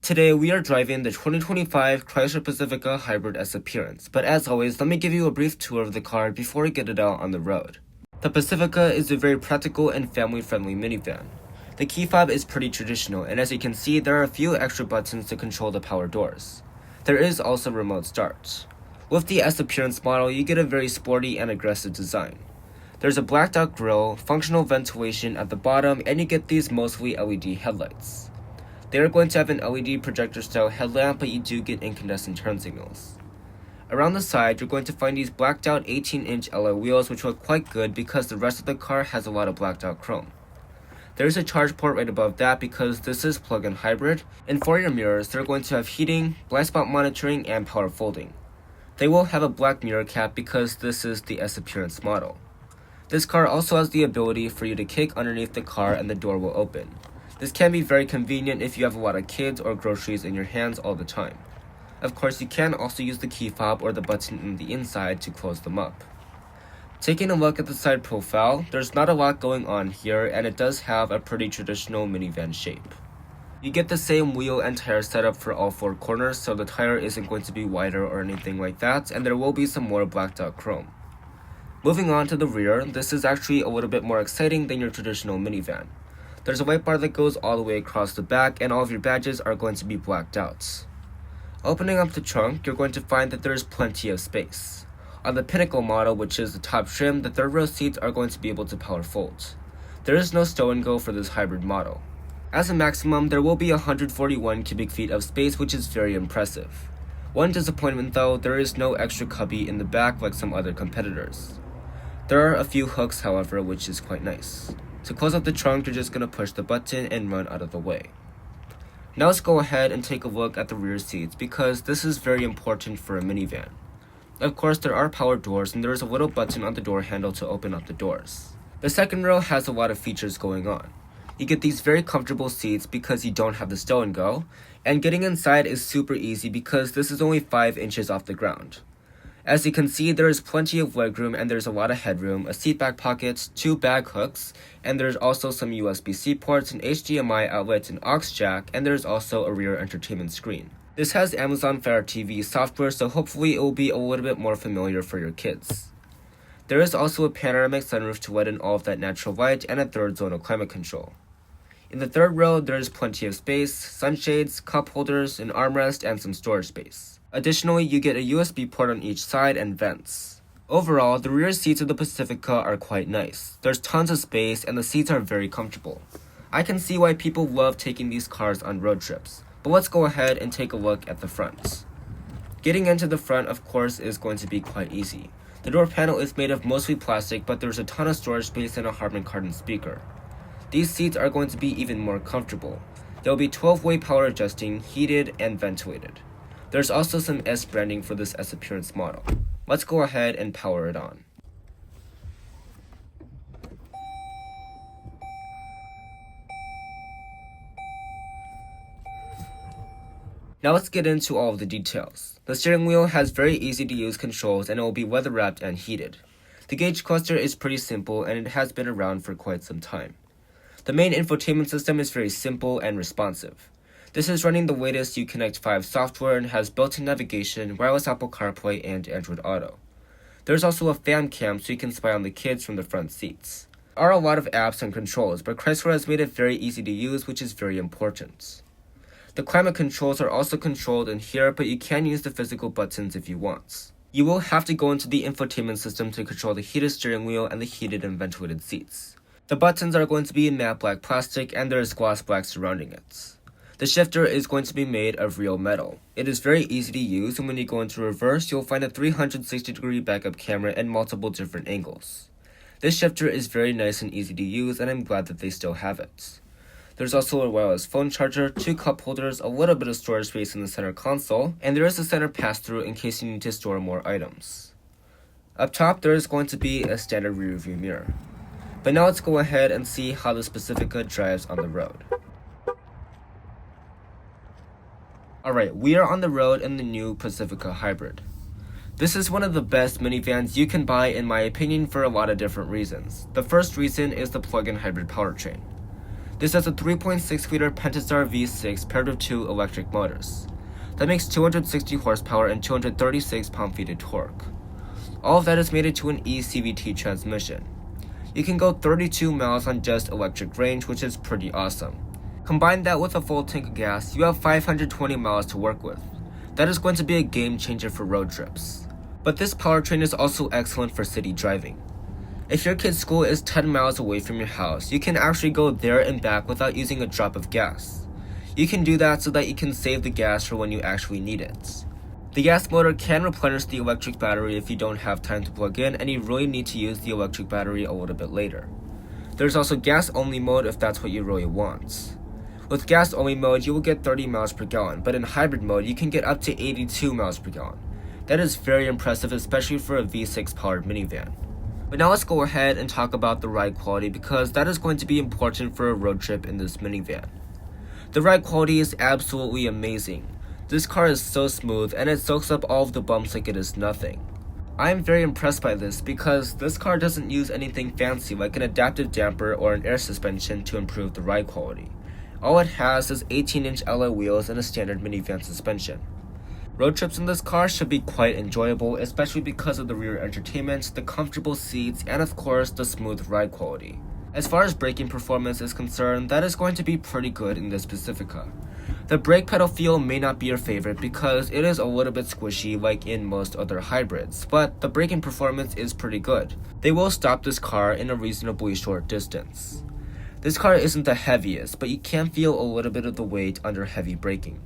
Today we are driving the 2025 Chrysler Pacifica Hybrid S Appearance, but as always, let me give you a brief tour of the car before we get it out on the road. The Pacifica is a very practical and family-friendly minivan. The key fob is pretty traditional, and as you can see, there are a few extra buttons to control the power doors. There is also remote start. With the S Appearance model, you get a very sporty and aggressive design. There's a blacked-out grille, functional ventilation at the bottom, and you get these mostly LED headlights. They are going to have an LED projector-style headlamp, but you do get incandescent turn signals. Around the side, you're going to find these blacked-out 18-inch alloy wheels, which look quite good because the rest of the car has a lot of blacked-out chrome. There is a charge port right above that because this is plug-in hybrid, and for your mirrors, they're going to have heating, blind spot monitoring, and power folding. They will have a black mirror cap because this is the S Appearance model. This car also has the ability for you to kick underneath the car and the door will open. This can be very convenient if you have a lot of kids or groceries in your hands all the time. Of course, you can also use the key fob or the button on the inside to close them up. Taking a look at the side profile, there's not a lot going on here, and it does have a pretty traditional minivan shape. You get the same wheel and tire setup for all four corners, so the tire isn't going to be wider or anything like that, and there will be some more blacked out chrome. Moving on to the rear, this is actually a little bit more exciting than your traditional minivan. There's a white bar that goes all the way across the back, and all of your badges are going to be blacked out. Opening up the trunk, you're going to find that there's plenty of space. On the Pinnacle model, which is the top trim, the third row seats are going to be able to power fold. There is no stow and go for this hybrid model. As a maximum, there will be 141 cubic feet of space, which is very impressive. One disappointment though, there is no extra cubby in the back like some other competitors. There are a few hooks, however, which is quite nice. To close up the trunk, you're just going to push the button and run out of the way. Now let's go ahead and take a look at the rear seats because this is very important for a minivan. Of course, there are power doors and there is a little button on the door handle to open up the doors. The second row has a lot of features going on. You get these very comfortable seats because you don't have the stow and go, and getting inside is super easy because this is only 5 inches off the ground. As you can see, there is plenty of legroom and there's a lot of headroom, a seat back pocket, 2 bag hooks, and there's also some USB-C ports, an HDMI outlet, an aux jack, and there's also a rear entertainment screen. This has Amazon Fire TV software, so hopefully it will be a little bit more familiar for your kids. There is also a panoramic sunroof to let in all of that natural light and a third zone of climate control. In the third row, there is plenty of space, sunshades, cup holders, an armrest, and some storage space. Additionally, you get a USB port on each side and vents. Overall, the rear seats of the Pacifica are quite nice. There's tons of space and the seats are very comfortable. I can see why people love taking these cars on road trips, but let's go ahead and take a look at the front. Getting into the front, of course, is going to be quite easy. The door panel is made of mostly plastic, but there's a ton of storage space and a Harman Kardon speaker. These seats are going to be even more comfortable. They'll be 12-way power adjusting, heated, and ventilated. There's also some S branding for this S Appearance model. Let's go ahead and power it on. Now let's get into all of the details. The steering wheel has very easy to use controls and it will be weather wrapped and heated. The gauge cluster is pretty simple and it has been around for quite some time. The main infotainment system is very simple and responsive. This is running the latest Uconnect 5 software and has built-in navigation, wireless Apple CarPlay, and Android Auto. There's also a fam cam so you can spy on the kids from the front seats. There are a lot of apps and controls, but Chrysler has made it very easy to use, which is very important. The climate controls are also controlled in here, but you can use the physical buttons if you want. You will have to go into the infotainment system to control the heated steering wheel and the heated and ventilated seats. The buttons are going to be in matte black plastic and there is gloss black surrounding it. The shifter is going to be made of real metal. It is very easy to use, and when you go into reverse, you'll find a 360-degree backup camera and multiple different angles. This shifter is very nice and easy to use, and I'm glad that they still have it. There's also a wireless phone charger, 2 cup holders, a little bit of storage space in the center console, and there is a center pass-through in case you need to store more items. Up top, there is going to be a standard rear view mirror. But now let's go ahead and see how this Pacifica drives on the road. Alright, we are on the road in the new Pacifica Hybrid. This is one of the best minivans you can buy in my opinion for a lot of different reasons. The first reason is the plug-in hybrid powertrain. This has a 3.6-liter Pentastar V6 paired with 2 electric motors. That makes 260 horsepower and 236 pound-feet of torque. All of that is mated to an eCVT transmission. You can go 32 miles on just electric range, which is pretty awesome. Combine that with a full tank of gas, you have 520 miles to work with. That is going to be a game changer for road trips. But this powertrain is also excellent for city driving. If your kid's school is 10 miles away from your house, you can actually go there and back without using a drop of gas. You can do that so that you can save the gas for when you actually need it. The gas motor can replenish the electric battery if you don't have time to plug in and you really need to use the electric battery a little bit later. There's also gas-only mode if that's what you really want. With gas-only mode, you will get 30 miles per gallon, but in hybrid mode, you can get up to 82 miles per gallon. That is very impressive, especially for a V6 powered minivan. But now let's go ahead and talk about the ride quality because that is going to be important for a road trip in this minivan. The ride quality is absolutely amazing. This car is so smooth and it soaks up all of the bumps like it is nothing. I am very impressed by this because this car doesn't use anything fancy like an adaptive damper or an air suspension to improve the ride quality. All it has is 18-inch alloy wheels and a standard minivan suspension. Road trips in this car should be quite enjoyable, especially because of the rear entertainment, the comfortable seats, and of course the smooth ride quality. As far as braking performance is concerned, that is going to be pretty good in this Pacifica. The brake pedal feel may not be your favorite because it is a little bit squishy like in most other hybrids, but the braking performance is pretty good. They will stop this car in a reasonably short distance. This car isn't the heaviest, but you can feel a little bit of the weight under heavy braking.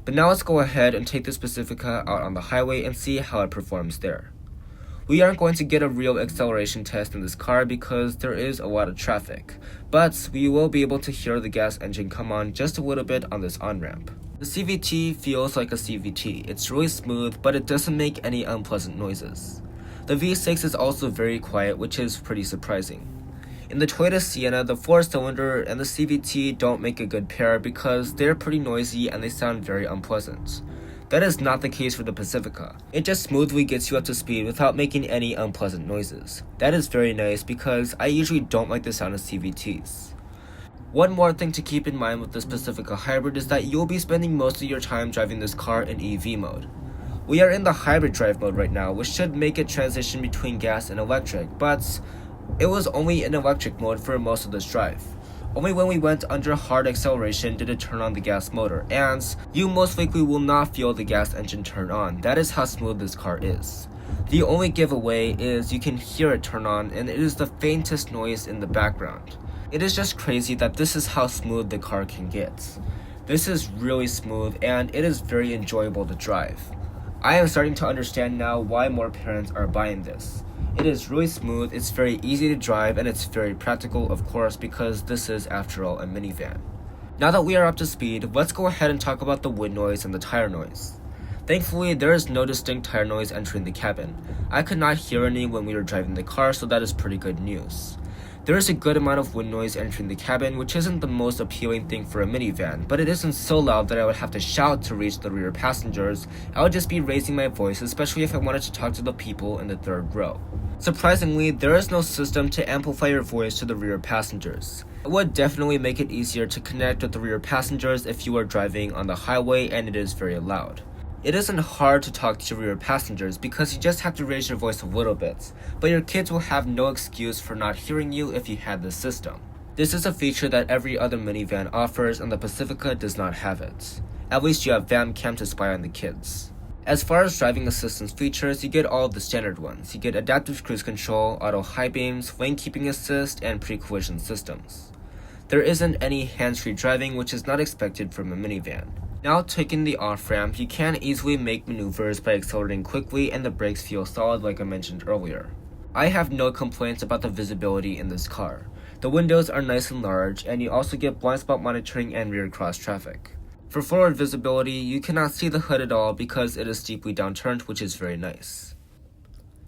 But now let's go ahead and take this Pacifica out on the highway and see how it performs there. We aren't going to get a real acceleration test in this car because there is a lot of traffic, but we will be able to hear the gas engine come on just a little bit on this on-ramp. The CVT feels like a CVT. It's really smooth, but it doesn't make any unpleasant noises. The V6 is also very quiet, which is pretty surprising. In the Toyota Sienna, the 4-cylinder and the CVT don't make a good pair because they're pretty noisy and they sound very unpleasant. That is not the case for the Pacifica. It just smoothly gets you up to speed without making any unpleasant noises. That is very nice because I usually don't like the sound of CVTs. One more thing to keep in mind with this Pacifica hybrid is that you'll be spending most of your time driving this car in EV mode. We are in the hybrid drive mode right now, which should make it transition between gas and electric, but it was only in electric mode for most of this drive. Only when we went under hard acceleration did it turn on the gas motor, and you most likely will not feel the gas engine turn on. That is how smooth this car is. The only giveaway is you can hear it turn on, and it is the faintest noise in the background. It is just crazy that this is how smooth the car can get. This is really smooth, and it is very enjoyable to drive. I am starting to understand now why more parents are buying this. It is really smooth, it's very easy to drive, and it's very practical, of course, because this is, after all, a minivan. Now that we are up to speed, let's go ahead and talk about the wind noise and the tire noise. Thankfully, there is no distinct tire noise entering the cabin. I could not hear any when we were driving the car, so that is pretty good news. There is a good amount of wind noise entering the cabin, which isn't the most appealing thing for a minivan, but it isn't so loud that I would have to shout to reach the rear passengers. I would just be raising my voice, especially if I wanted to talk to the people in the third row. Surprisingly, there is no system to amplify your voice to the rear passengers. It would definitely make it easier to connect with the rear passengers if you are driving on the highway and it is very loud. It isn't hard to talk to your rear passengers because you just have to raise your voice a little bit, but your kids will have no excuse for not hearing you if you had this system. This is a feature that every other minivan offers and the Pacifica does not have it. At least you have van cam to spy on the kids. As far as driving assistance features, you get all of the standard ones. You get adaptive cruise control, auto high beams, lane keeping assist, and pre-collision systems. There isn't any hands-free driving, which is not expected from a minivan. Now taking the off-ramp, you can easily make maneuvers by accelerating quickly and the brakes feel solid like I mentioned earlier. I have no complaints about the visibility in this car. The windows are nice and large, and you also get blind spot monitoring and rear cross traffic. For forward visibility, you cannot see the hood at all because it is steeply downturned, which is very nice.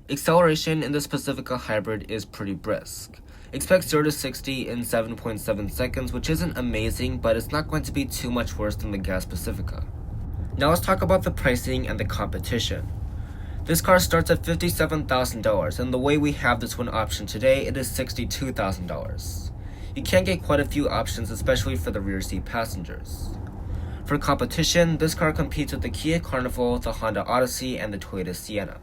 Acceleration in this Pacifica hybrid is pretty brisk. Expect 0 to 60 in 7.7 seconds, which isn't amazing, but it's not going to be too much worse than the gas Pacifica. Now let's talk about the pricing and the competition. This car starts at $57,000, and the way we have this one option today, it is $62,000. You can get quite a few options, especially for the rear seat passengers. For competition, this car competes with the Kia Carnival, the Honda Odyssey, and the Toyota Sienna.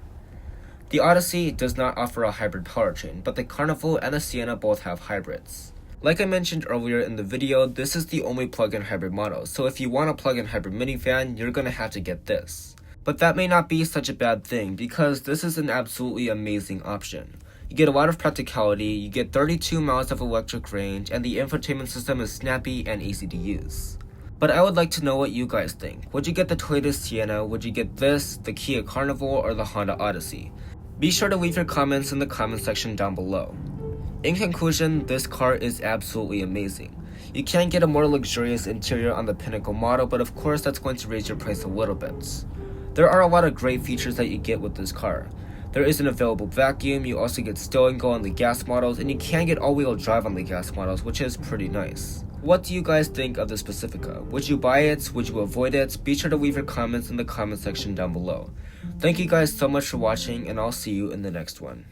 The Odyssey does not offer a hybrid powertrain, but the Carnival and the Sienna both have hybrids. Like I mentioned earlier in the video, this is the only plug-in hybrid model, so if you want a plug-in hybrid minivan, you're gonna have to get this. But that may not be such a bad thing, because this is an absolutely amazing option. You get a lot of practicality, you get 32 miles of electric range, and the infotainment system is snappy and easy to use. But I would like to know what you guys think. Would you get the Toyota Sienna, would you get this, the Kia Carnival, or the Honda Odyssey? Be sure to leave your comments in the comment section down below. In conclusion, this car is absolutely amazing. You can get a more luxurious interior on the Pinnacle model, but of course that's going to raise your price a little bit. There are a lot of great features that you get with this car. There is an available vacuum, you also get stow and go on the gas models, and you can get all-wheel drive on the gas models, which is pretty nice. What do you guys think of this Pacifica? Would you buy it? Would you avoid it? Be sure to leave your comments in the comment section down below. Thank you guys so much for watching, and I'll see you in the next one.